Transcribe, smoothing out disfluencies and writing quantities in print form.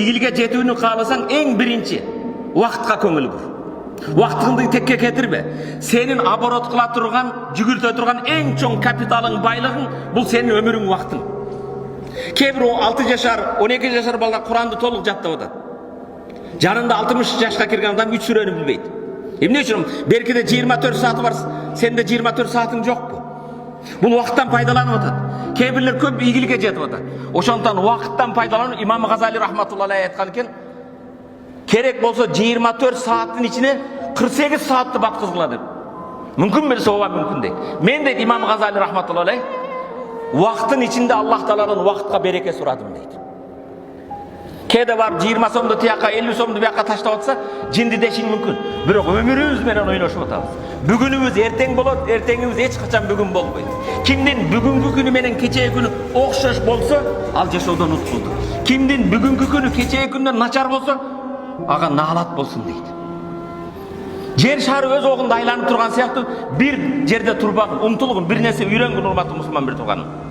Игилге жетүүнү кааласаң эң биринчи убакытка көңүл бур. Убактыңды текке кетирбе. Сенин оборот кыла турган, жүгүртө турган эң чоң капиталың, байлыгың бул сенин өмүрүң, убактың. Кээ бир 6 жашар, 12 жашар балдар Куранды толук жаттап атат. Жанында 60 жашка кирген адам 3 сүрөнү билбейт. Эмне үчүн? Беркиде 24 сааты бар, сенде 24 саатың жокпу? Бул убакыттан пайдаланып атат. Кээ бирлер көп ийгиликке жетип атат. Ошондон убакыттан пайдаланып Имам Газали рахматуллахи алейхи айткан экен, керек болсо 24 сааттын ичине 48 саатты баткызгыла деп. Мүмкүн берсе ооба мүмкүн дейт. Мен дейт Имам Газали рахматуллахи алейхи, убакыттын ичинде Аллах Тааладан убакытка береке сурадым дейт. Кээде барып 20 сомду тияка, 50 сомду бияка таштап атса, жинди дешиң мүмкүн. Бирок өмүрүбүз менен ойношуп атабыз. Бүгүнүбүз эртең болот, эртеңибиз эч качан бүгүн болбойт. Кимдин бүгүнкү күнү менен кечээки күнү окшош болсо, ал жашоодон утулду. Кимдин бүгүнкү күнү кечээки күндөн начар болсо, ага наалат болсун дейт. Жер шары өз огунда айланып турган сыяктуу бир жерде турбагын, умтулгун, бир нерсе үйрөнгүн, урматтуу мусулман бир тууганым.